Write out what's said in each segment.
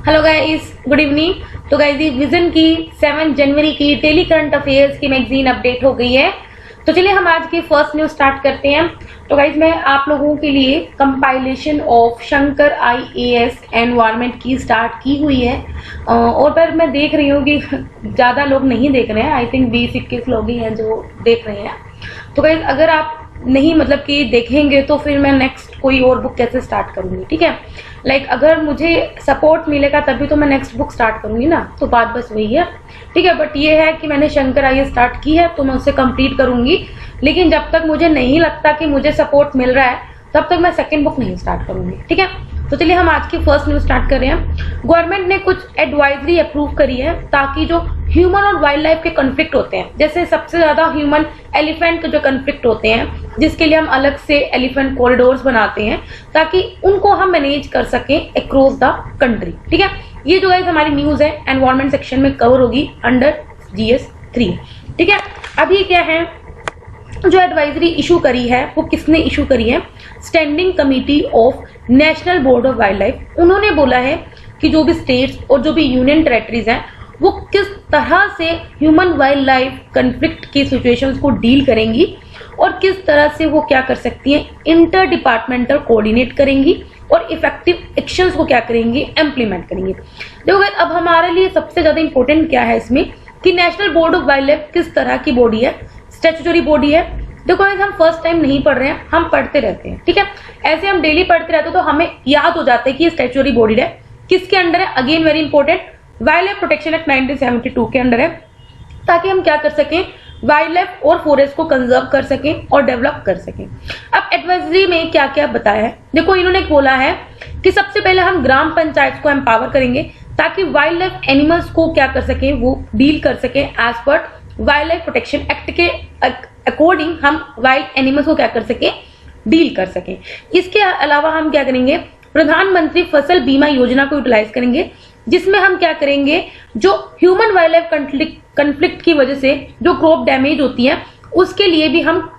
Hello guys, good evening. तो guys, vision की 7 जनवरी की डेली करंट अफेयर्स की मैगजीन अपडेट हो गई है। तो चलिए हम आज की फर्स्ट न्यूज स्टार्ट करते हैं। तो गाइस, मैं आप लोगों के लिए compilation of Shankar IAS environment की स्टार्ट की हुई है। और पर मैं देख रही हूँ कि ज़्यादा लोग नहीं देख रहे हैं। आई थिंक 20-21 लोग ही हैं जो देख रहे हैं। तो गाइस, अगर आप नहीं मतलब कि देखेंगे तो फिर मैं नेक्स्ट कोई और बुक कैसे स्टार्ट करूंगी, ठीक है। अगर मुझे सपोर्ट मिलेगा तभी तो मैं नेक्स्ट बुक स्टार्ट करूंगी ना, तो बात बस वही है, ठीक है। बट ये है कि मैंने शंकर IAS स्टार्ट की है तो मैं उसे कंप्लीट करूंगी, लेकिन जब तक मुझे नहीं लगता कि मुझे सपोर्ट मिल रहा है तब तक मैं सेकेंड बुक नहीं स्टार्ट करूंगी, ठीक है। तो चलिए हम आज की फर्स्ट न्यूज स्टार्ट कर रहे हैं। गवर्नमेंट ने कुछ एडवाइजरी अप्रूव करी है ताकि जो ह्यूमन और वाइल्ड लाइफ के कॉन्फ्लिक्ट होते हैं, जैसे सबसे ज्यादा ह्यूमन एलिफेंट के जो कॉन्फ्लिक्ट होते हैं, जिसके लिए हम अलग से एलिफेंट कॉरिडोर्स बनाते हैं ताकि उनको हम मैनेज कर सकें अक्रॉस द कंट्री, ठीक है। ये जो है हमारी न्यूज है एनवायरमेंट सेक्शन में कवर होगी अंडर GS 3, ठीक है। अभी क्या है, जो एडवाइजरी इशू करी है वो किसने इशू करी है? Standing committee of national board of wild life. उन्होंने बोला है कि जो भी स्टेट्स और जो भी यूनियन टेरेटरीज हैं वो किस तरह से ह्यूमन वाइल्ड लाइफ कॉन्फ्लिक्ट की सिचुएशंस को डील करेंगी और किस तरह से वो क्या कर सकती हैं, इंटर डिपार्टमेंटल कोऑर्डिनेट करेंगी और इफेक्टिव एक्शंस को क्या करेंगी, इम्प्लीमेंट करेंगी। देखो गाइस, अब हमारे लिए सबसे ज्यादा इंपॉर्टेंट क्या है इसमें कि national board of wild life किस तरह की बॉडी है, स्टैट्यूटरी बॉडी है। देखो गाइस, हम फर्स्ट टाइम नहीं पढ़ रहे हैं, हम पढ़ते रहते हैं, ठीक है। ऐसे हम डेली पढ़ते रहते हैं तो हमें याद हो जाता है कि ये स्टैट्यूटरी बॉडी है, किसके अंडर है। Again very important, wild life protection act 1972 के अंडर है, ताकि हम क्या कर सकें, वाइल्ड लाइफ और फॉरेस्ट को कंजर्व कर सकें और डेवलप कर सकें। अब एडवाइजरी में क्या क्या बताया है, देखो इन्होंने बोला है कि सबसे पहले हम ग्राम पंचायत को एम्पावर करेंगे ताकि वाइल्ड लाइफ एनिमल्स को क्या कर सकें, वो डील कर सकें एज पर वाइल्ड लाइफ प्रोटेक्शन एक्ट के अकॉर्डिंग हम वाइल्ड एनिमल्स को क्या कर सकें, डील कर सकें। इसके अलावा हम क्या करेंगे, प्रधानमंत्री फसल बीमा योजना को यूटिलाइज करेंगे, जिसमें हम क्या करेंगे, जो ह्यूमन वाइल्ड लाइफ कॉन्फ्लिक्ट की वजह से जो क्रॉप डैमेज होती है उसके लिए भी हम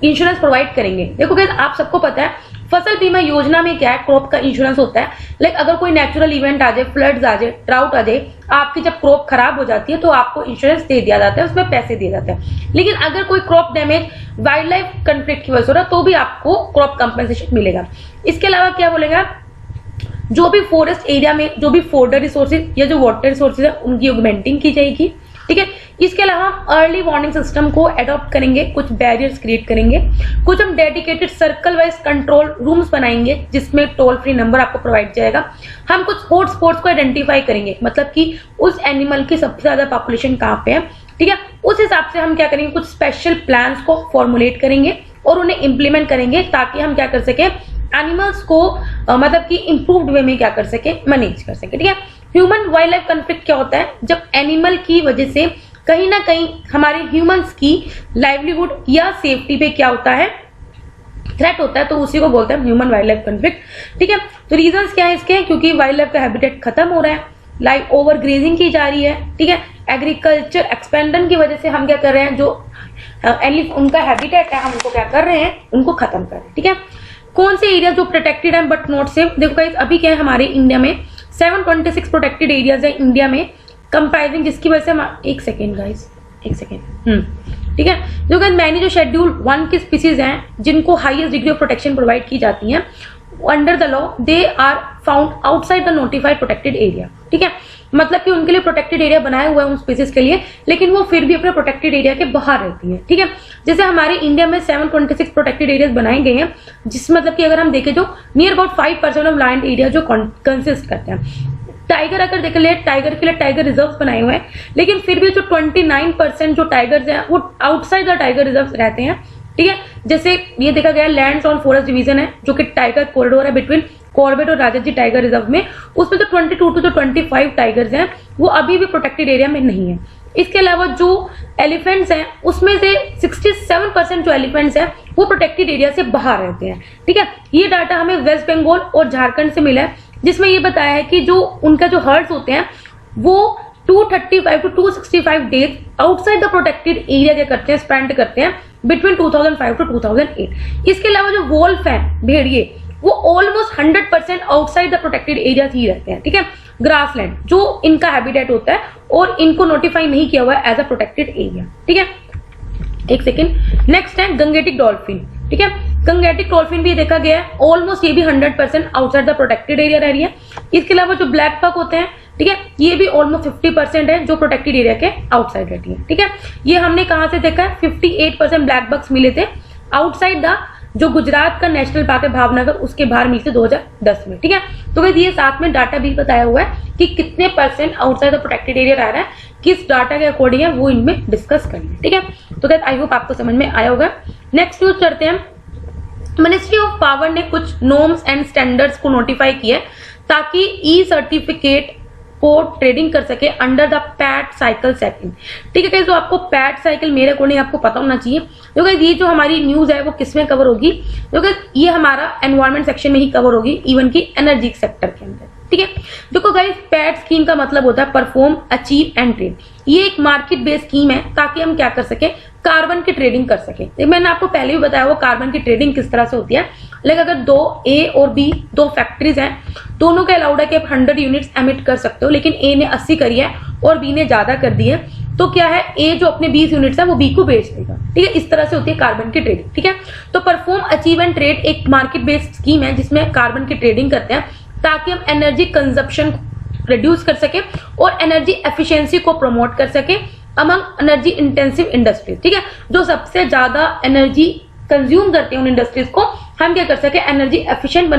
इंश्योरेंस प्रोवाइड करेंगे। देखो गाइस, आप सबको पता है फसल बीमा योजना में क्या है, क्रॉप का इंश्योरेंस होता है। अगर कोई नेचुरल इवेंट आ जाए, फ्लड्स आ जाए, ड्राउट आ जाए, आपकी जब क्रॉप खराब हो जाती है तो आपको इंश्योरेंस दे दिया जाता है, उसमें पैसे दिए जाते हैं। लेकिन अगर कोई crop damage wild life conflict की वजह से हो रहा तो भी आपको क्रॉप कंपनसेशन मिलेगा। इसके अलावा क्या बोलेगा, जो भी फॉरेस्ट एरिया में जो भी फॉडर रिसोर्सेज या जो वाटर रिसोर्सेज है उनकी ऑगमेंटिंग की जाएगी, ठीक है। इसके अलावा हम अर्ली वार्निंग सिस्टम को अडॉप्ट करेंगे, कुछ बैरियर्स क्रिएट करेंगे, कुछ हम dedicated circle wise control rooms बनाएंगे जिसमें टोल फ्री नंबर आपको प्रोवाइड जाएगा। हम कुछ हॉट स्पॉट्स को आइडेंटिफाई करेंगे, मतलब कि उस एनिमल की सबसे ज्यादा पॉपुलेशन कहाँ पे है, ठीक है। उस हिसाब से हम क्या करेंगे, कुछ स्पेशल प्लान्स को फॉर्मुलेट करेंगे और उन्हें इंप्लीमेंट करेंगे ताकि हम क्या कर सके, एनिमल्स को मतलब कि इंप्रूव्ड वे में क्या कर सके, मैनेज कर सके, ठीक है। ह्यूमन वाइल्ड लाइफ कॉन्फ्लिक्ट क्या होता है, जब एनिमल की वजह से कहीं ना कहीं हमारे ह्यूमंस की लाइवलीहुड या सेफ्टी पे क्या होता है, थ्रेट होता है, तो उसी को बोलते हैं ह्यूमन वाइल्ड लाइफ कॉन्फ्लिक्ट, ठीक है। तो रीजंस क्या है इसके, क्योंकि वाइल्ड लाइफ का हैबिटेट खत्म हो रहा है, लाइफ ओवर ग्रेजिंग की जा रही है, ठीक है। एग्रीकल्चर एक्सपेंडन की वजह से हम क्या कर रहे हैं, जो उनका हैबिटेट है हम उनको क्या कर रहे हैं, उनको खत्म कर रहे हैं, ठीक है। कौन से एरिया जो प्रोटेक्टेड है बट नॉट सेफ, देखो गाइस, अभी क्या है हमारे इंडिया में 726 प्रोटेक्टेड एरियाज है इंडिया में, कंप्राइजिंग जिसकी वजह से हम एक सेकेंड ठीक है। जो गाइस, मैंने जो शेड्यूल 1 की स्पीसीज हैं जिनको highest degree of protection provide की जाती है under the law, they are found outside the notified protected area, ठीक है। मतलब कि उनके लिए प्रोटेक्टेड एरिया बनाया हुआ है उन स्पीसीज के लिए, लेकिन वो फिर भी अपने प्रोटेक्टेड एरिया के बाहर रहती है, ठीक है। जैसे हमारे इंडिया में 726 प्रोटेक्टेड एरियाज बनाए गए हैं, जिसमें मतलब कि अगर हम देखें जो near about 5% of land area जो कंसिस्ट करते हैं। टाइगर अगर देख ले, टाइगर के लिए टाइगर रिजर्व बनाए हुए हैं, लेकिन फिर भी जो 29% जो टाइगर्स हैं वो आउटसाइड द टाइगर रिजर्व रहते हैं, ठीक है। जैसे ये देखा गया लैंड्स ऑन फॉरेस्ट डिवीजन है जो कि टाइगर कॉरिडोर है बिटवीन कॉर्बेट और राजाजी टाइगर रिजर्व में, उसमें तो 22 to 25 टाइगर्स हैं, वो अभी भी प्रोटेक्टेड एरिया में नहीं है। इसके अलावा जो एलिफेंट्स हैं उसमें से 67% जो एलिफेंट्स हैं वो प्रोटेक्टेड एरिया से बाहर रहते हैं, ठीक है। ये डाटा हमें वेस्ट बंगाल और झारखंड से मिला है, जिसमें ये बताया है कि जो उनका जो हर्ड्स होते हैं वो 235 to 265 days outside the protected area क्या करते हैं, स्पेंड करते हैं बिटवीन 2005 to 2008। इसके अलावा जो वोल्फ हैं, भेड़िए, वो almost 100% outside the protected area ही रहते हैं, ठीक है। ग्रासलैंड, जो इनका हैबिटेट होता है और इनको नोटिफाई नहीं किया हुआ है एज अ प्रोटेक्टेड एरिया। ठीक है, एक सेकेंड। नेक्स्ट है गंगेटिक डॉल्फिन। ठीक है, गंगेटिक डॉल्फिन भी देखा गया है, ऑलमोस्ट ये भी 100% आउटसाइड द प्रोटेक्टेड एरिया रह रही है। इसके अलावा जो ब्लैक पक होते हैं, ठीक है, ये भी ऑलमोस्ट 50% है जो प्रोटेक्टेड एरिया के आउटसाइड रहती है। ठीक है, ये हमने कहां से देखा है, 58% ब्लैक बक्स मिले थे आउटसाइड द जो गुजरात का नेशनल पार्क है भावनगर, उसके बाहर मिलते 2010 में। ठीक है, तो गाइस ये साथ में डाटा भी बताया हुआ है कि कितने % आउटसाइड द प्रोटेक्टेड एरिया रह रहा है, किस डाटा के अकॉर्डिंग है वो इनमें डिस्कस करेंगे। ठीक है, तो गाइस आई होप आपको समझ में आया होगा। नेक्स्ट न्यूज करते हैं। मिनिस्ट्री ऑफ पावर ने कुछ नॉर्म्स एंड स्टैंडर्ड्स को नोटिफाई किए ताकि ई सर्टिफिकेट को ट्रेडिंग कर सके under the PAT cycle setting. ठीक है, तो आपको पैट साइकिल मेरे अकॉर्डिंग आपको पता होना चाहिए, क्योंकि ये जो हमारी न्यूज है वो किसमें कवर होगी, क्योंकि ये हमारा एनवायरमेंट सेक्शन में ही कवर होगी, इवन की एनर्जी सेक्टर के अंदर। ठीक है, देखो गाइस, पैट स्कीम का मतलब होता है परफॉर्म, अचीव एंड ट्रेड। ये एक मार्केट बेस्ड स्कीम है ताकि हम क्या कर सके, कार्बन की ट्रेडिंग कर सके। मैंने आपको पहले भी बताया वो कार्बन की ट्रेडिंग किस तरह से होती है। लेकिन अगर दो ए और बी दो फैक्ट्रीज हैं, दोनों का अलाउड है कि आप 100 यूनिट्स एमिट कर सकते हो, लेकिन ए ने 80 करी है और बी ने ज्यादा कर दी है, तो क्या है, ए जो अपने 20 यूनिट्स है वो बी को बेच देगा। ठीक है, इस तरह से होती है कार्बन की ट्रेडिंग। ठीक है, तो परफॉर्म, अचीव एंड ट्रेड एक मार्केट बेस्ड स्कीम है जिसमें कार्बन की ट्रेडिंग करते हैं ताकि हम एनर्जी कंजप्शन रिड्यूस कर सके और एनर्जी एफिशिएंसी को प्रमोट कर सके अमंग एनर्जी इंटेंसिव इंडस्ट्रीज। ठीक है, जो सबसे ज्यादा एनर्जी कंज्यूम करते हैं उन इंडस्ट्रीज को हम क्या कर सके, एनर्जी एफिशिएंट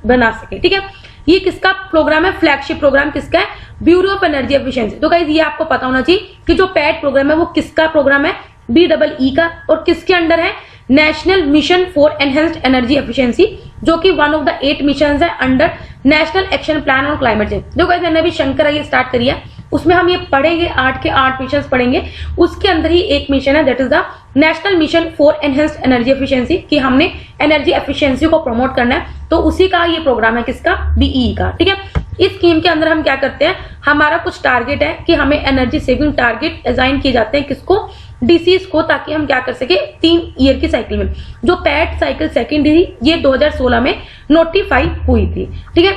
बना सके। ठीक है, ये किसका प्रोग्राम है, फ्लैगशिप प्रोग्राम किसका है, ब्यूरो ऑफ एनर्जी एफिशिएंसी। तो गाइस ये आपको पता होना चाहिए कि जो पैट प्रोग्राम है वो किसका प्रोग्राम है, BEE का, और किसके अंडर है, national mission for enhanced energy efficiency, जो कि वन ऑफ द 8 मिशन है under national action plan on climate change. जो गाइस मैंने अभी शंकर ये स्टार्ट करी है, उसमें हम ये पढ़ेंगे 8 के 8 मिशन पढ़ेंगे। उसके अंदर ही एक मिशन है that is the national mission for enhanced energy efficiency, कि हमने एनर्जी एफिशिएंसी को प्रमोट करना है, तो उसी का ये प्रोग्राम है किसका, BEE का। ठीक है, इस स्कीम के अंदर हम क्या करते हैं, हमारा कुछ टारगेट है कि हमें एनर्जी सेविंग टारगेट असाइन किए जाते हैं, किसको, डिसीज को, ताकि हम क्या कर सके 3 ईयर की साइकिल में। जो पैट साइकिल सेकेंडरी ये 2016 में नोटिफाई हुई थी। ठीक है,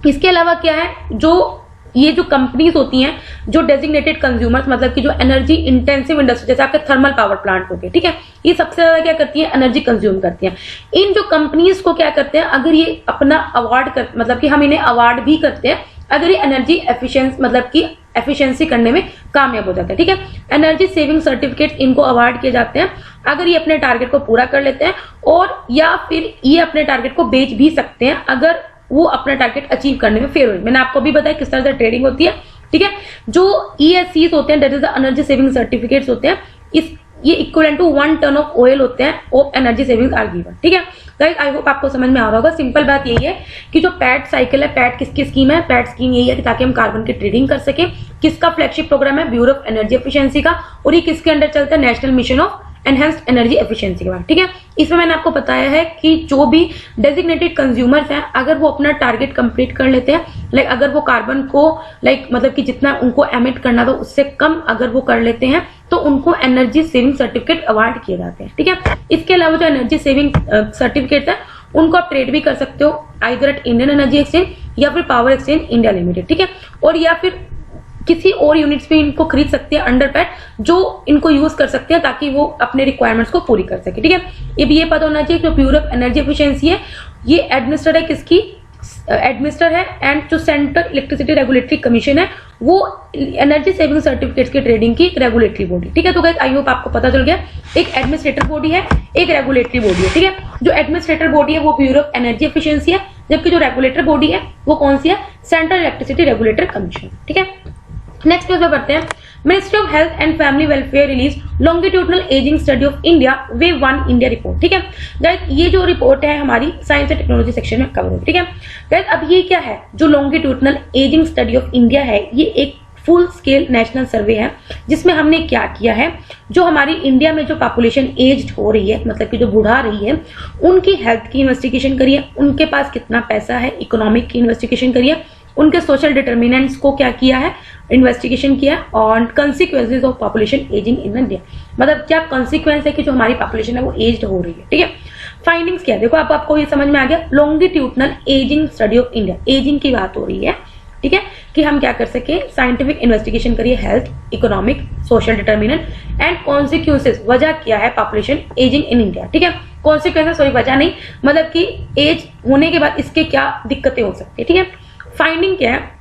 इसके अलावा क्या है, जो ये जो कंपनीज होती हैं, जो डेजिग्नेटेड कंज्यूमर्स, मतलब कि जो एनर्जी इंटेंसिव इंडस्ट्री, जैसे आपके थर्मल पावर प्लांट हो गए, ठीक है, ये सबसे ज्यादा क्या करती है, एनर्जी कंज्यूम करती हैं। इन जो कंपनीज को क्या करते हैं, अगर ये अपना अवार्ड कर, मतलब कि हम इन्हें अवार्ड भी करते हैं अगर ये एनर्जी एफिशिएंसी, मतलब कि एफिशिएंसी करने में कामयाब हो जाते हैं। ठीक है, एनर्जी सेविंग सर्टिफिकेट इनको अवार्ड किए जाते हैं अगर ये अपने टारगेट को पूरा कर लेते हैं, और या फिर ये अपने टारगेट को बेच भी सकते हैं अगर वो अपना टारगेट अचीव करने में फेल हुए। मैंने आपको भी बताया किस तरह से ट्रेडिंग होती है। ठीक है, जो ESCs होते हैं, that is the energy saving certificates होते हैं, इस ये equivalent to 1 ton of oil होते हैं of energy savings are given. ठीक है गाइस, आई होप आपको समझ में आ रहा होगा। सिंपल बात यही है कि जो पैट साइकिल है, पैट किसकी स्कीम है, पैट स्कीम यही है कि ताकि हम कार्बन की ट्रेडिंग कर सके। किसका फ्लैगशिप प्रोग्राम है, ब्यूरो ऑफ एनर्जी एफिशिएंसी का, और ये किसके अंडर चलता है, national mission of enhanced energy efficiency के बाद। ठीक है, इसमें मैंने आपको बताया है कि जो भी डेजिग्नेटेड कंज्यूमर्स हैं, अगर वो अपना टारगेट कंप्लीट कर लेते हैं, लाइक अगर वो कार्बन को मतलब कि जितना उनको एमिट करना था उससे कम अगर वो कर लेते हैं, तो उनको एनर्जी सेविंग सर्टिफिकेट अवार्ड किए जाते हैं। ठीक है, इसके अलावा जो एनर्जी सेविंग सर्टिफिकेट है उनको आप ट्रेड भी कर सकते हो, either at Indian energy exchange या फिर पावर एक्सचेंज इंडिया लिमिटेड। ठीक है, और या फिर किसी और यूनिट्स पे इनको खरीद सकते हैं अंडर पैट, जो इनको यूज कर सकते हैं ताकि वो अपने रिक्वायरमेंट्स को पूरी कर सके। ठीक है, ये भी ये पता होना चाहिए कि ब्यूरो ऑफ एनर्जी एफिशिएंसी है, ये एडमिनिस्टर है किसकी, एडमिनिस्टर है, एंड जो सेंट्रल इलेक्ट्रिसिटी रेगुलेटरी कमीशन है वो एनर्जी सेविंग सर्टिफिकेट्स की ट्रेडिंग की रेगुलेटरी बॉडी। ठीक है, तो गाइस आई होप आपको पता चल गया, एक एडमिनिस्ट्रेटर बॉडी है, एक रेगुलेटरी बॉडी है। ठीक है, जो एडमिनिस्ट्रेटर बॉडी है वो ब्यूरो ऑफ एनर्जी एफिशिएंसी है, जबकि जो रेगुलेटर बॉडी है वो कौन सी है, सेंट्रल इलेक्ट्रिसिटी रेगुलेटरी कमीशन। ठीक है, नेक्स्ट न्यूज में पढ़ते हैं। Ministry of health and family welfare release longitudinal ageing study of India wave 1 India report. ठीक है गाइस, ये जो रिपोर्ट है हमारी साइंस एंड टेक्नोलॉजी सेक्शन में कवर होगी। ठीक है गाइस, अब ये क्या है, जो longitudinal ageing study of India है, ये एक फुल स्केल नेशनल सर्वे है जिसमें हमने क्या किया है, जो हमारी इंडिया में जो पॉपुलेशन एज्ड हो रही है, मतलब कि जो बुढ़ा रही है, उनकी हेल्थ की इन्वेस्टिगेशन करिए, उनके पास कितना पैसा है, इकोनॉमिक की इन्वेस्टिगेशन करिए, उनके सोशल डिटर्मिनेंट्स को क्या किया है, इन्वेस्टिगेशन किया, और consequences of population ageing in India, मतलब क्या कंसिक्वेंस है कि जो हमारी पॉपुलेशन है वो एज्ड हो रही है। ठीक है, फाइंडिंग्स क्या है, देखो आपको ये समझ में आ गया, longitudinal ageing study of India, ageing की बात हो रही है। ठीक है, कि हम क्या कर सके, साइंटिफिक इन्वेस्टिगेशन करिए health, economic, social determinant and consequences, वजह क्या है पॉपुलेशन एजिंग इन इंडिया। ठीक है, कॉन्सिक्वेंसेस, सॉरी वजह नहीं, मतलब कि एज होने के बाद इसके क्या दिक्कतें हो सकती है। ठीक है, फाइंडिंग क्या है,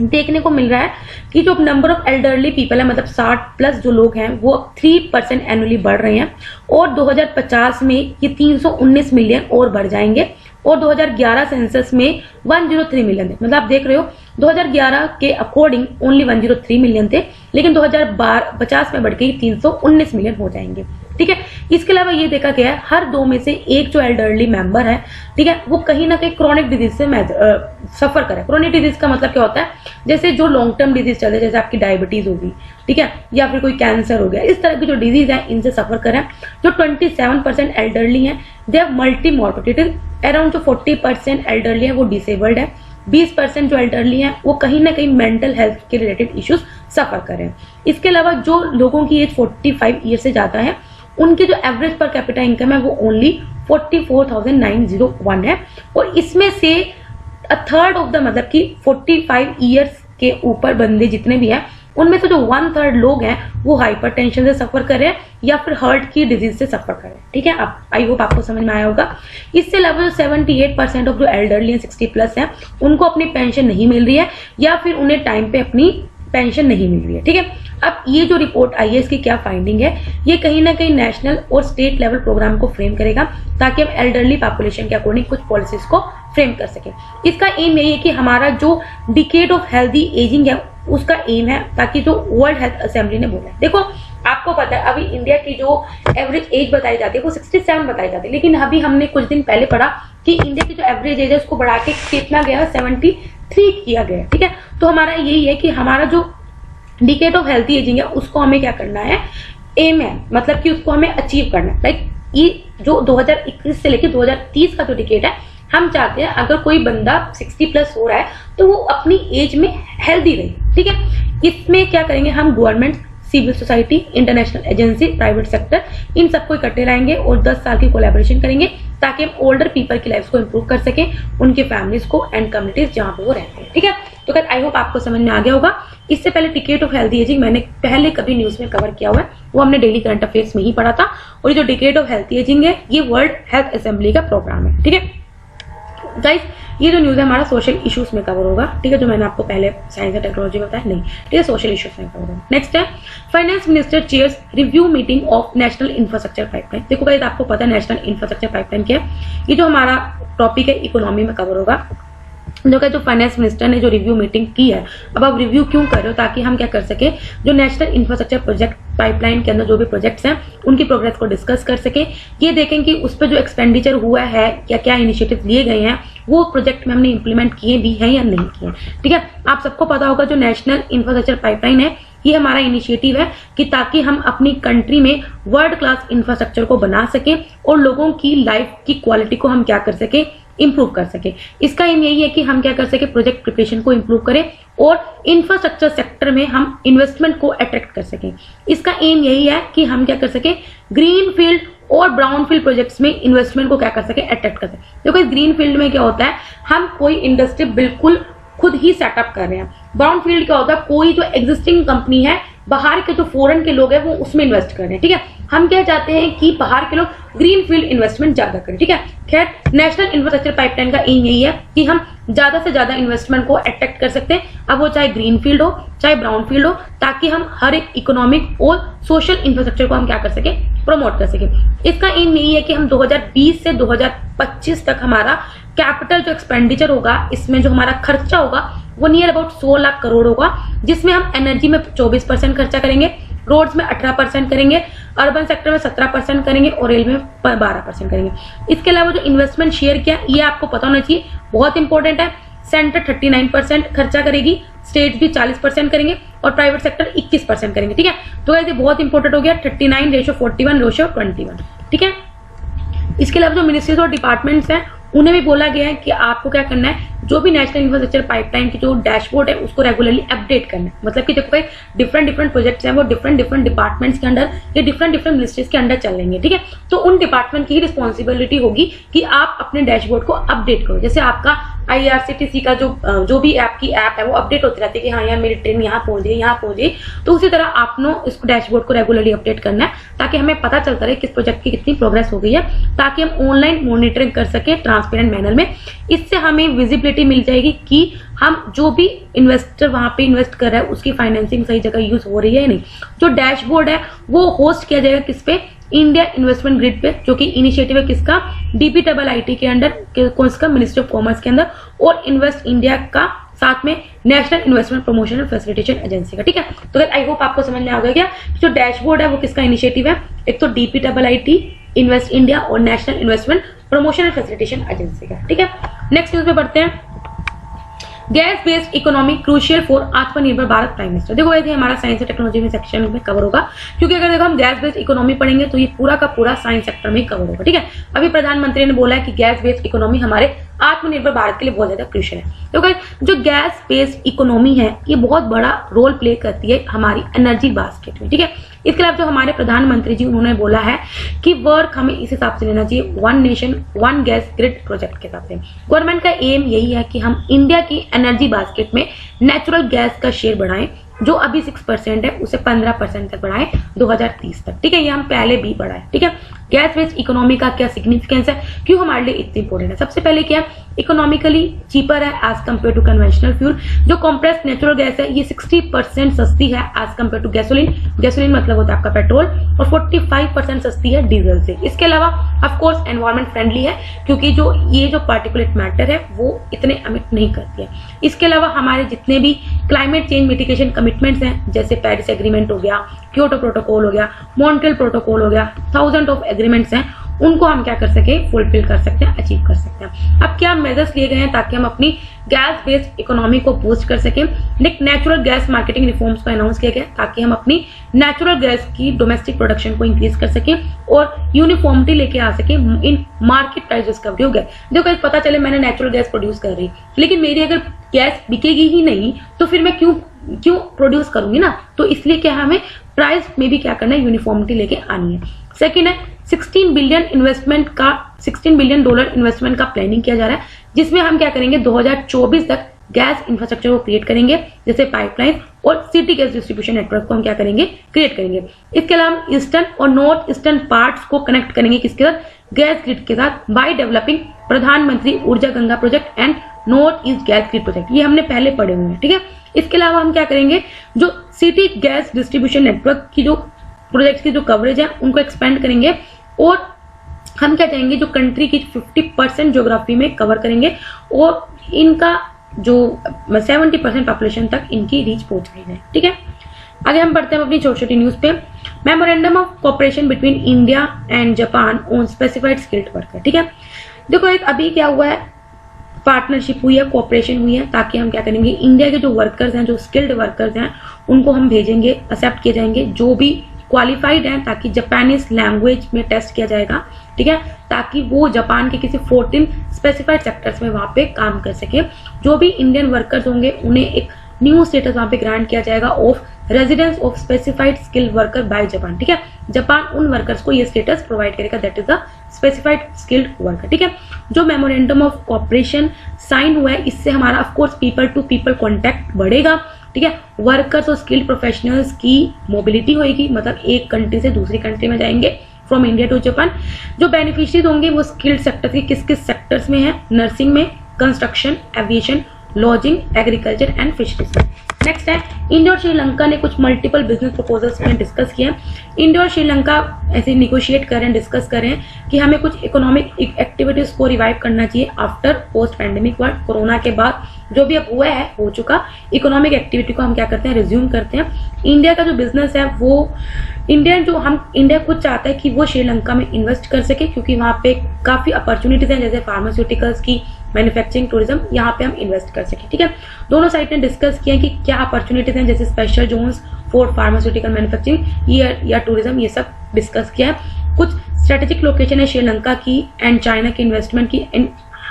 देखने को मिल रहा है कि जो नंबर ऑफ एल्डरली पीपल है, मतलब 60 प्लस जो लोग हैं वो 3% एनुअली बढ़ रहे हैं और 2050 में ये 319 मिलियन और बढ़ जाएंगे और 2011 सेंसस में 103 मिलियन थे। मतलब आप देख रहे हो 2011 के अकॉर्डिंग ओनली 103 मिलियन थे, लेकिन 2050 में बढ़ के 319 मिलियन हो जाएंगे। ठीक है, इसके अलावा ये देखा गया है हर 2 में से एक जो एल्डरली मेंबर है, ठीक है, वो कहीं ना कहीं क्रोनिक डिजीज से सफर करे। क्रोनिक डिजीज का मतलब क्या होता है, जैसे जो लॉन्ग टर्म डिजीज चलते हैं, जैसे आपकी डायबिटीज होगी, ठीक है, या फिर कोई कैंसर हो गया, इस तरह की जो डिजीज है इनसे सफर करें। जो 27% एल्डरली हैं they have multi morbidity, around जो 40% एल्डरली है वो डिसेबल्ड है, 20% जो एल्डरली हैं वो कहीं ना कहीं मेंटल हेल्थ के रिलेटेड इश्यूज सफर करें। इसके अलावा जो लोगों की एज 45 ईयर से ज्यादा है उनकी जो एवरेज पर कैपिटा इनकम है वो ओनली 44,901 है और इसमें से अ थर्ड ऑफ द, मतलब कि 45 ईयर्स के ऊपर बंदे जितने भी हैं उनमें से जो 1/3 लोग हैं वो हाइपरटेंशन से सफर कर रहे हैं या फिर हार्ट की डिजीज से सफर कर रहे हैं। ठीक है, आप आई होप आपको समझ में आया होगा। इससे अलावा जो 78% ऑफ जो एल्डरली 60 प्लस हैं उनको अपनी पेंशन नहीं मिल रही है या फिर उन्हें टाइम पे अपनी पेंशन नहीं मिल रही है। ठीक है, अब ये जो रिपोर्ट आई है इसकी क्या फाइंडिंग है, ये कहीं ना कहीं नेशनल और स्टेट लेवल प्रोग्राम को फ्रेम करेगा ताकि हम एल्डरली पॉपुलेशन के अकॉर्डिंग कुछ पॉलिसीज को फ्रेम कर सकें। इसका एम यही है कि हमारा जो डिकेड ऑफ हेल्दी एजिंग है उसका एम है ताकि जो वर्ल्ड हेल्थ असेंबली ने बोला है, देखो आपको पता है अभी इंडिया की जो एवरेज एज बताई जाती है वो 67 बताई जाती है, लेकिन अभी हमने कुछ दिन पहले पढ़ा कि इंडिया की जो एवरेज एज है उसको बढ़ा के कितना गया, 73 किया गया। ठीक है, तो हमारा यही है कि हमारा जो डिकेड ऑफ हेल्थी एजिंग है उसको हमें क्या करना है, एम है, मतलब कि उसको हमें अचीव करना है। लाइक ये जो 2021 से लेकर 2030 का जो डिकेड है, हम चाहते हैं अगर कोई बंदा 60 प्लस हो रहा है तो वो अपनी एज में हेल्दी रहे। ठीक है, इसमें क्या करेंगे हम, government, civil society, international agency, private sector, इन सबको इकट्ठे लाएंगे और 10 साल की कोलैबोरेशन करेंगे ताकि हम ओल्डर पीपल की लाइफ को इंप्रूव कर सकें, उनके फैमिलीज को एंड कम्युनिटीज जहां पे वो रहते हैं। ठीक है, तो क्या आई होप आपको समझ में आ गया होगा। इससे पहले डिकेड ऑफ हेल्थी एजिंग मैंने पहले कभी न्यूज में कवर किया हुआ है, वो हमने डेली करंट अफेयर्स में ही पढ़ा था और ये जो डिकेड ऑफ हेल्थी एजिंग है ये वर्ल्ड हेल्थ असेंबली का प्रोग्राम है। ठीक है गाइस, ये जो न्यूज है हमारा सोशल इश्यूज में कवर होगा। ठीक है, जो मैंने आपको पहले साइंस एंड टेक्नोलॉजी में बताया नहीं, ठीक है, सोशल इश्यूज में कवर होगा। नेक्स्ट है finance minister chairs review meeting of national infrastructure pipeline. देखो गाइस, आपको पता है नेशनल इंफ्रास्ट्रक्चर पाइपलाइन क्या है, ये जो हमारा टॉपिक है इकोनॉमी में कवर होगा। जो फाइनेंस मिनिस्टर ने जो रिव्यू मीटिंग की है, अब आप रिव्यू क्यों कर रहे हो, ताकि हम क्या कर सके, जो नेशनल इंफ्रास्ट्रक्चर प्रोजेक्ट पाइपलाइन के अंदर जो भी प्रोजेक्ट्स हैं उनकी प्रोग्रेस को डिस्कस कर सके, ये देखें कि उस पर जो एक्सपेंडिचर हुआ है या क्या इनिशिएटिव लिए गए हैं वो प्रोजेक्ट में हमने इंप्लीमेंट किए भी हैं या नहीं किए। ठीक है, आप सबको पता होगा जो नेशनल इंफ्रास्ट्रक्चर पाइपलाइन है ये हमारा इनिशिएटिव है कि ताकि हम अपनी कंट्री में वर्ल्ड क्लास इंफ्रास्ट्रक्चर को बना सकें और लोगों की लाइफ की क्वालिटी को हम क्या कर सके, इंप्रूव कर सके। इसका एम यही है कि हम क्या कर सके, प्रोजेक्ट प्रिपरेशन को इंप्रूव करें और इंफ्रास्ट्रक्चर सेक्टर में हम इन्वेस्टमेंट को अट्रैक्ट कर सकें। इसका एम यही है कि हम क्या कर सके, ग्रीन फील्ड और ब्राउन फील्ड प्रोजेक्ट्स में इन्वेस्टमेंट को क्या कर सके, अट्रैक्ट कर सके। देखो ग्रीन फील्ड में क्या होता है, हम कोई इंडस्ट्री बिल्कुल खुद ही सेटअप कर रहे हैं। ब्राउन फील्ड क्या होता है, कोई जो एग्जिस्टिंग कंपनी है, बाहर के जो फॉरेन के लोग हैं वो उसमें इन्वेस्ट कर रहे हैं। ठीक है, हम क्या चाहते हैं कि बाहर के लोग ग्रीन फील्ड इन्वेस्टमेंट ज्यादा करें। ठीक है, खैर नेशनल इंफ्रास्ट्रक्चर पाइपलाइन का एम यही है कि हम ज्यादा से ज्यादा इन्वेस्टमेंट को अट्रैक्ट कर सकते हैं, अब वो चाहे ग्रीन फील्ड हो चाहे ब्राउन फील्ड हो, ताकि हम हर एक इकोनॉमिक और सोशल इंफ्रास्ट्रक्चर को हम क्या कर सके, प्रमोट कर सके। इसका एम यही है कि हम 2020 से 2025 तक हमारा कैपिटल जो एक्सपेंडिचर होगा, इसमें जो हमारा खर्चा होगा वो नियर अबाउट 100 लाख करोड़ होगा, जिसमें हम एनर्जी में 24% खर्चा करेंगे, रोड्स में 18% करेंगे, अर्बन सेक्टर में 17% करेंगे और रेलवे में 12% करेंगे। इसके अलावा जो इन्वेस्टमेंट शेयर किया ये आपको पता होना चाहिए, बहुत इंपॉर्टेंट है। सेंटर 39% खर्चा करेगी, स्टेट भी 40% करेंगे और प्राइवेट सेक्टर 21% करेंगे। ठीक है, तो ये बहुत इंपॉर्टेंट हो गया, 39:41:21। ठीक है, इसके अलावा जो मिनिस्ट्रीज और डिपार्टमेंट्स हैं उन्हें भी बोला गया है कि आपको क्या करना है, जो भी नेशनल इंफ्रास्ट्रक्चर पाइपलाइन की जो डैशबोर्ड है उसको रेगुलरली अपडेट करना है। मतलब कि देखो डिफरेंट प्रोजेक्ट्स हैं वो डिफरेंट डिपार्टमेंट्स के अंडर या डिफरेंट मिनिस्ट्रीज के अंडर चलेंगे, ठीक है। तो उन डिपार्टमेंट की ही रिस्पॉन्सिबिलिटी होगी कि आप अपने डैशबोर्ड को अपडेट करो। जैसे आपका IRCTC का जो भी आपकी ऐप है वो अपडेट होती रहती है कि हाँ यार मेरी ट्रेन यहाँ पहुंच गई, यहाँ पहुंच गई। तो उसी तरह आपने इस डैशबोर्ड को रेगुलरली अपडेट करना है ताकि हमें पता चलता रहे किस प्रोजेक्ट की कितनी प्रोग्रेस हो गई है, ताकि हम ऑनलाइन मॉनिटरिंग कर सके ट्रांसपेरेंट मैनर में। इससे हमें विजिबिलिटी मिल जाएगी कि हम जो भी इन्वेस्टर वहां पे इन्वेस्ट कर रहा है उसकी फाइनेंसिंग सही जगह यूज हो रही है या नहीं। जो डैशबोर्ड है वो होस्ट किया जाएगा किस पे, इंडिया इन्वेस्टमेंट ग्रिड पे, जो कि इनिशिएटिव है किसका, DPIIT के अंडर, कौन सा, मिनिस्ट्री ऑफ कॉमर्स के अंदर, और इन्वेस्ट इंडिया का साथ में national investment promotion and facilitation agency का, ठीक है। तो आई होप आपको समझ में आ गया क्या जो डैशबोर्ड है वो किसका इनिशिएटिव है। एक तो DPIIT, इन्वेस्ट इंडिया और national investment promotion and facilitation agency का, ठीक है। नेक्स्ट न्यूज पे बढ़ते हैं। Gas based economy crucial for आत्मनिर्भर भारत प्राइम मिनिस्टर। देखो ये हमारा साइंस एंड टेक्नोलॉजी में सेक्शन में कवर होगा, क्योंकि अगर देखो हम गैस बेस्ड इकोनॉमी पढ़ेंगे तो ये पूरा का पूरा साइंस सेक्टर में कवर होगा, ठीक है। अभी प्रधानमंत्री ने बोला है कि गैस बेस्ड इकोनॉमी हमारे आत्मनिर्भर भारत के लिए बहुत ज्यादा क्रूशियल है। तो जो गैस बेस्ड इकोनॉमी है ये बहुत बड़ा रोल प्ले करती है हमारी एनर्जी बास्केट में, ठीक है। इसके अलावा जो हमारे प्रधानमंत्री जी उन्होंने बोला है कि वर्क हमें इस हिसाब से लेना चाहिए, one nation one gas grid project के हिसाब से। गवर्नमेंट का एम यही है कि हम इंडिया की एनर्जी बास्केट में नेचुरल गैस का शेयर बढ़ाएं, जो अभी 6% है उसे 15% तक बढ़ाएं 2030 तक, ठीक है। ये हम पहले भी बढ़ाए, ठीक है। गैस बेस्ड इकोनॉमी का क्या सिग्निफिकेंस है, क्यों हमारे लिए इतनी इंपॉर्टेंट है। सबसे पहले क्या, इकोनॉमिकली चीपर है as compare to conventional fuel. जो कॉम्प्रेस्ड नेचुरल गैस है ये 60% सस्ती है as compare to gasoline. Gasoline मतलब होता है आपका पेट्रोल, और 45% सस्ती है डीजल से। इसके अलावा ऑफकोर्स एनवायरमेंट फ्रेंडली है, क्योंकि जो ये जो पार्टिकुलेट मैटर है वो इतने अमिट नहीं करती है। इसके अलावा हमारे जितने भी क्लाइमेट चेंज मिटिगेशन कमिटमेंट्स हैं, जैसे पेरिस एग्रीमेंट हो गया, क्योटो प्रोटोकॉल हो गया, मॉन्ट्रियल प्रोटोकॉल हो गया, 1000 ऑफ एग्रीमेंट्स हैं, उनको हम क्या कर सके, फुलफिल कर सकते हैं, अचीव कर सकते हैं। अब क्या मेजर्स लिए गए हैं ताकि हम अपनी गैस बेस्ड इकोनॉमी को बूस्ट कर सकें। नेचुरल गैस मार्केटिंग रिफॉर्म्स को अनाउंस किया गया ताकि हम अपनी नेचुरल गैस की डोमेस्टिक प्रोडक्शन को इंक्रीज कर सकें और यूनिफॉर्मिटी लेके आ सके इन मार्केट प्राइस डिस्कवरी हो गया। देखो पता चले मैंने नेचुरल गैस प्रोड्यूस कर रही, लेकिन मेरी अगर गैस बिकेगी ही नहीं तो फिर मैं क्यों प्रोड्यूस करूंगी ना। तो इसलिए क्या हमें प्राइस में भी क्या करना है, यूनिफॉर्मिटी लेके आनी है। सेकेंड है 16 बिलियन डॉलर इन्वेस्टमेंट का प्लानिंग किया जा रहा है, जिसमें हम क्या करेंगे 2024 तक गैस इंफ्रास्ट्रक्चर को क्रिएट करेंगे, जैसे पाइपलाइन और सिटी गैस डिस्ट्रीब्यूशन नेटवर्क को हम क्या करेंगे, क्रिएट करेंगे। इसके अलावा ईस्टर्न और नॉर्थ ईस्टर्न पार्ट्स को कनेक्ट करेंगे किसके साथ, गैस ग्रिड के साथ, बाय डेवलपिंग प्रधानमंत्री ऊर्जा Ganga project and north east gas grid project. ये हमने पहले पढ़े हुए हैं, ठीक है। इसके अलावा हम क्या करेंगे, जो सिटी गैस डिस्ट्रीब्यूशन नेटवर्क की जो प्रोजेक्ट की जो कवरेज है उनको एक्सपेंड करेंगे, और हम क्या चाहेंगे जो कंट्री की 50% ज्योग्राफी में कवर करेंगे, और इनका जो 70% पॉपुलेशन तक इनकी रीच पहुंचाई जाए, ठीक है। आगे हम बढ़ते हैं अपनी छोटी छोटी न्यूज पे। Memorandum of cooperation between India and Japan on specified skilled worker, ठीक है। देखो एक अभी क्या हुआ है, पार्टनरशिप हुई है, कोऑपरेशन हुई है, ताकि हम क्या करेंगे, इंडिया के जो वर्कर्स हैं, जो स्किल्ड वर्कर्स हैं, उनको हम भेजेंगे, एक्सेप्ट किए जाएंगे, जो भी क्वालिफाइड हैं, ताकि जापानीज लैंग्वेज में टेस्ट किया जाएगा, ठीक है, ताकि वो जापान के किसी 14 स्पेसिफाइड सेक्टर्स में वहां पे काम कर सके। जो भी इंडियन वर्कर्स होंगे उन्हें एक न्यू स्टेटस वहां पे ग्रांट किया जाएगा of residence of specified skilled worker by Japan, ठीक है। जापान उन वर्कर्स को ये स्टेटस प्रोवाइड करेगा, that is the specified skilled worker, ठीक है। जो मेमोरेंडम ऑफ कोऑपरेशन साइन हुआ है, इससे हमारा of course people to people contact बढ़ेगा, ठीक है। वर्कर्स और स्किल्ड प्रोफेशनल्स की मोबिलिटी होगी, मतलब एक कंट्री से दूसरी कंट्री में जाएंगे फ्रॉम इंडिया टू जापान। जो बेनिफिशियरीज होंगे वो स्किल्ड सेक्टर के किस किस सेक्टर्स में है, नर्सिंग में, construction, aviation, lodging, agriculture and fisheries में। नेक्स्ट है इंडिया और श्रीलंका ने कुछ मल्टीपल बिजनेस प्रपोजल्स में डिस्कस किए। इंडिया और श्रीलंका ऐसे निगोशिएट कर रहे हैं, डिस्कस कर रहे हैं कि हमें कुछ इकोनॉमिक एक्टिविटीज को रिवाइव करना चाहिए after post pandemic world. Corona के बाद जो भी अब हुआ है हो चुका, इकोनॉमिक एक्टिविटी को हम क्या करते हैं, रिज्यूम करते हैं। इंडिया का जो बिजनेस है वो इंडिया खुद चाहता है कि वो श्रीलंका में इन्वेस्ट कर सके, क्योंकि वहां पे काफी अपॉर्चुनिटीज हैं, जैसे फार्मास्यूटिकल्स की, मैन्युफैक्चरिंग, टूरिज्म, यहाँ पे हम इन्वेस्ट कर सके, ठीक है। दोनों साइड ने डिस्कस किया कि क्या अपॉर्चुनिटीज हैं, जैसे special Jones for pharmaceutical manufacturing या टूरिज्म, ये सब डिस्कस किया है। कुछ स्ट्रेटेजिक लोकेशन है श्रीलंका की एंड चाइना की इन्वेस्टमेंट की,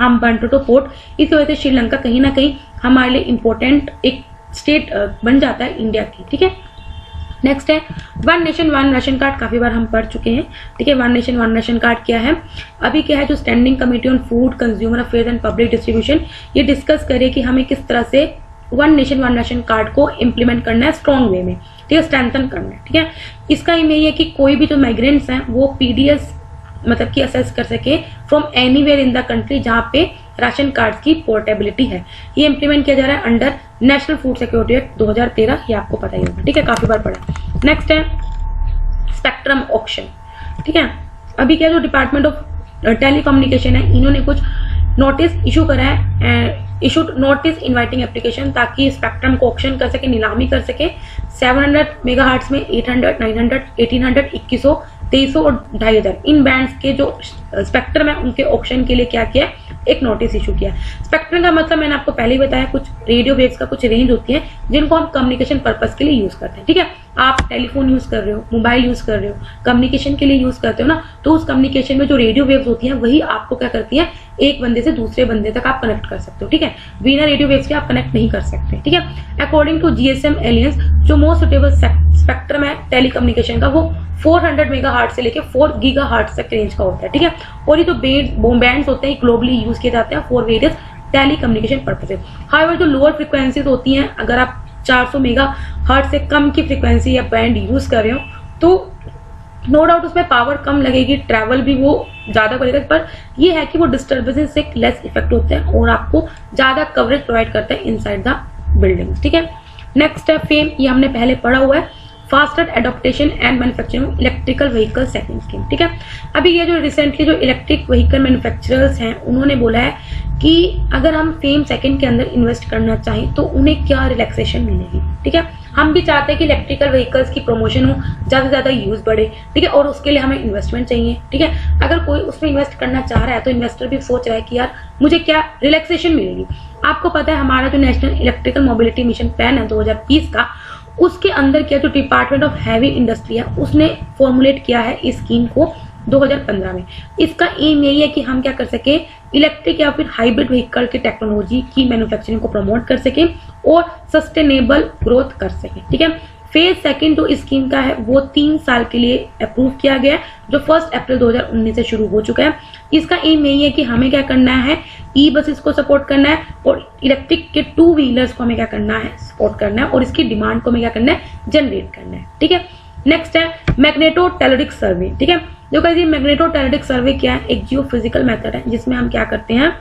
हम बंटोटो पोर्ट, इस वजह से श्रीलंका कहीं ना कहीं हमारे लिए इंपॉर्टेंट एक स्टेट बन जाता है इंडिया की। ठीक है, नेक्स्ट है one nation one ration card, काफी बार हम पढ़ चुके हैं। ठीक है, one nation one ration card क्या है, अभी क्या है जो standing committee on food consumer affairs and public distribution, ये डिस्कस करे कि हमें किस तरह से one nation one ration card को इम्प्लीमेंट करना है स्ट्रॉन्ग वे में। ठीक है, स्ट्रेंथन करना है। ठीक है, इसका एम यही है कि कोई भी जो माइग्रेंट्स हैं वो पीडीएस मतलब कि असेस कर सके from anywhere in the country जहां पे राशन कार्ड की पोर्टेबिलिटी है। ये इंप्लीमेंट किया जा रहा है under national food security act 2013, ये आपको पता ही होगा। ठीक है, काफी बार पढ़ा। नेक्स्ट है स्पेक्ट्रम ऑक्शन। ठीक है, अभी क्या जो डिपार्टमेंट ऑफ टेलीकम्युनिकेशन है, इन्होंने कुछ नोटिस इशू करा है, इशूड नोटिस इनवाइटिंग एप्लीकेशन, ताकि स्पेक्ट्रम को ऑक्शन कर सके, नीलामी कर सके। 700 मेगाहर्ट्ज में 800, 900, 1800, 2100, 2300 और 2500 इन बैंड्स के जो स्पेक्ट्रम है उनके ऑक्शन के लिए क्या किया, एक नोटिस इशू किया। स्पेक्ट्रम का मतलब मैंने आपको पहले ही बताया, कुछ रेडियो वेव्स का कुछ रेंज होती है जिनको हम कम्युनिकेशन पर्पस के लिए यूज करते हैं। ठीक है, आप टेलीफोन यूज कर रहे हो, मोबाइल यूज कर रहे हो, कम्युनिकेशन के लिए यूज करते हो ना, तो उस कम्युनिकेशन में जो रेडियो वेव्स होती हैं वही आपको क्या करती है, एक बंदे से दूसरे बंदे तक आप कनेक्ट कर सकते हो। ठीक है, बिना रेडियो वेव्स के आप कनेक्ट नहीं कर सकते। ठीक है, अकॉर्डिंग टू जीएसएम एलियंस जो मोस्ट सुटेबल स्पेक्ट्रम है टेलीकम्युनिकेशन का वो 400 मेगाहर्ट्ज से लेके 4 गीगाहर्ट्ज तक रेंज का होता है। ठीक है, और ये जो बैंड्स होते हैं ग्लोबली यूज किए जाते हैं for various telecommunication purposes. However जो लोअर फ्रीक्वेंसीज होती हैं, अगर आप 400 मेगाहर्ट्ज से कम की फ्रीक्वेंसी या बैंड यूज कर रहे हो तो नो डाउट उसमें पावर कम लगेगी, ट्रैवल भी वो ज्यादा करेगा, पर ये है कि वो डिस्टर्बेंसेस से लेस इफेक्ट होते हैं और आपको ज्यादा कवरेज प्रोवाइड करते हैं इनसाइड द बिल्डिंग्स। ठीक है, नेक्स्ट है फेम, ये हमने पहले पढ़ा हुआ है, faster adaptation and manufacturing electrical vehicle setting scheme. ठीक है, अभी ये जो रिसेंटली जो इलेक्ट्रिक व्हीकल मैन्युफैक्चरर्स हैं उन्होंने बोला है कि अगर हम फेम सेकंड के अंदर इन्वेस्ट करना चाहें तो उन्हें क्या रिलैक्सेशन मिलेगी। ठीक है, हम भी चाहते हैं कि इलेक्ट्रिकल व्हीकल्स की प्रमोशन हो, ज्यादा से ज्यादा यूज बढ़े। ठीक है, और उसके लिए हमें इन्वेस्टमेंट चाहिए। ठीक है, अगर कोई उसमें इन्वेस्ट करना चाह रहा है तो इन्वेस्टर भी सोच रहा है कि यार मुझे क्या रिलैक्सेशन मिलेगी। आपको पता है हमारा जो national electrical mobility mission plan है 2020 का, उसके अंदर क्या जो डिपार्टमेंट ऑफ हैवी इंडस्ट्री है उसने फॉर्मुलेट किया है इस स्कीम को 2015 में। इसका एम यही है कि हम क्या कर सके, इलेक्ट्रिक या फिर हाइब्रिड व्हीकल की टेक्नोलॉजी की मैन्युफैक्चरिंग को प्रमोट कर सके और सस्टेनेबल ग्रोथ कर सके। ठीक है, फेज सेकंड जो इस स्कीम का है वो 3 साल के लिए अप्रूव किया गया है, जो 1 अप्रैल 2019 से शुरू हो चुका है। इसका एम यही है कि हमें क्या करना है, ई बसेस को सपोर्ट करना है और इलेक्ट्रिक के 2 व्हीलर्स को हमें क्या करना है, सपोर्ट करना है और इसकी डिमांड को हमें क्या करना है, जनरेट करना है। ठीक है, नेक्स्ट है मैग्नेटो टेलोरिक सर्वे। ठीक है, जो कहती है मैग्नेटो टेलोरिक सर्वे क्या है, एक जियो फिजिकल मेथड है जिसमें हम क्या करते हैं,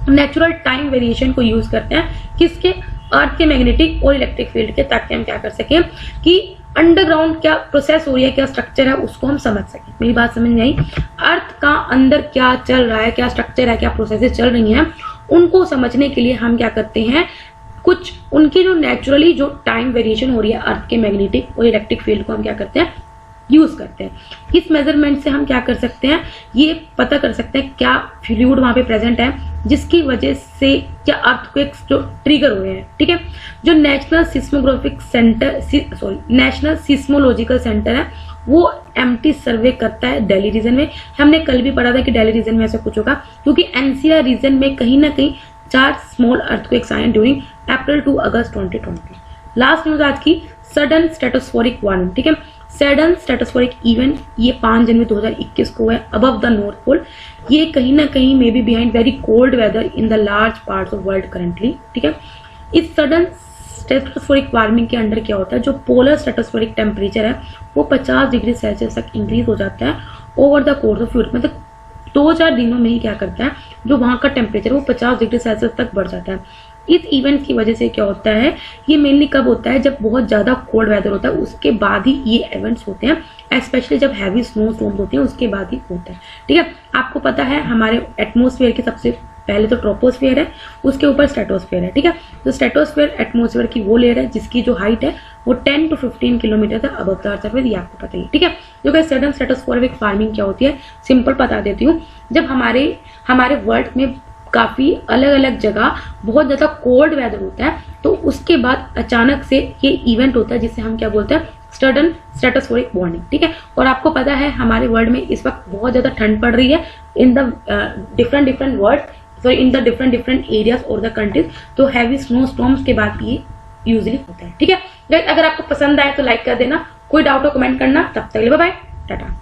नेचुरल टाइम वेरिएशन को यूज करते हैं किसके, अर्थ के मैग्नेटिक और इलेक्ट्रिक फील्ड के, ताकि हम क्या कर सकें कि अंडरग्राउंड क्या प्रोसेस हो रही है, क्या स्ट्रक्चर है उसको हम समझ सकें। मेरी बात समझ में आई, अर्थ का अंदर क्या चल रहा है, क्या स्ट्रक्चर है, क्या प्रोसेसेस चल रही हैं, उनको समझने के लिए हम क्या करते हैं, कुछ उनकी जो नेचुरली जो टाइम वेरिएशन हो रही है अर्थ के मैग्नेटिक और इलेक्ट्रिक फील्ड को हम क्या करते हैं, यूज करते हैं। इस मेजरमेंट से हम क्या कर सकते हैं, ये पता कर सकते हैं क्या फ्लूइड वहां पे प्रेजेंट है जिसकी वजह से क्या अर्थक्वेक्स जो ट्रिगर हो रहे हैं। ठीक है, जो national seismographic centre national seismological centre है वो एमटी सर्वे करता है दिल्ली रीजन में। हमने कल भी पढ़ा था कि दिल्ली रीजन में ऐसा कुछ होगा क्योंकि एनसीआर रीजन में कहीं ना कहीं 4 स्मॉल अर्थक्वेक्स आए during April to August 2020। Last news आज की, सडन स्ट्रेटोस्फेरिक वार्मिंग। ठीक है, सडन स्ट्रेटोस्फेरिक इवेंट ये 5 जनवरी 2021 को है अबव द नॉर्थ पोल। ये कहीं ना कहीं may be behind very cold weather in the large parts of world currently. ठीक है, इस सडन स्ट्रेटोस्फेरिक वार्मिंग के अंडर क्या होता है, जो पोलर स्ट्रेटोस्फेरिक टेम्परेचर है वो 50 डिग्री सेल्सियस तक इंक्रीज हो जाता है ओवर द कोर्स ऑफ फ्यूट, मतलब 2-4 दिनों में ही क्या करता है, जो वहां का टेम्परेचर वो 50 डिग्री सेल्सियस तक बढ़ जाता है। इस इवेंट की वजह से क्या होता है, ये मेनली कब होता है, जब बहुत ज्यादा कोल्ड वेदर होता है उसके बाद ही ये इवेंट्स होते हैं, स्पेशली जब हैवी स्नो स्टॉर्म्स होती हैं उसके बाद ही होता है। ठीक है, आपको पता है हमारे एटमॉस्फेयर के सबसे पहले तो ट्रोपोस्फेयर है, उसके ऊपर स्ट्रेटोस्फेयर है। ठीक है, तो स्ट्रेटोस्फेयर एटमॉस्फेयर की वो लेयर है जिसकी जो हाइट है वो 10 to 15 किलोमीटर तक अबव द अर्थ सरफेस, ये आपको पता ही। ठीक है, जो कि सडन स्ट्रेटोस्फेरिक वार्मिंग क्या होती है, सिंपल बता देती हूँ। जब हमारे वर्ल्ड में काफी अलग अलग जगह बहुत ज्यादा कोल्ड वेदर होता है तो उसके बाद अचानक से ये इवेंट होता है जिसे हम क्या बोलते हैं, सडन स्ट्रेटोस्फेरिक वार्मिंग। ठीक है, और आपको पता है हमारे वर्ल्ड में इस वक्त बहुत ज्यादा ठंड पड़ रही है in the different world. In the different areas और द कंट्रीज। तो हैवी स्नो स्टॉर्म्स के बाद ये यूजुअली होता है। ठीक है, अगर आपको पसंद आए तो लाइक कर देना, कोई डाउट हो कमेंट करना। तब तक के लिए बाय बाय, टाटा।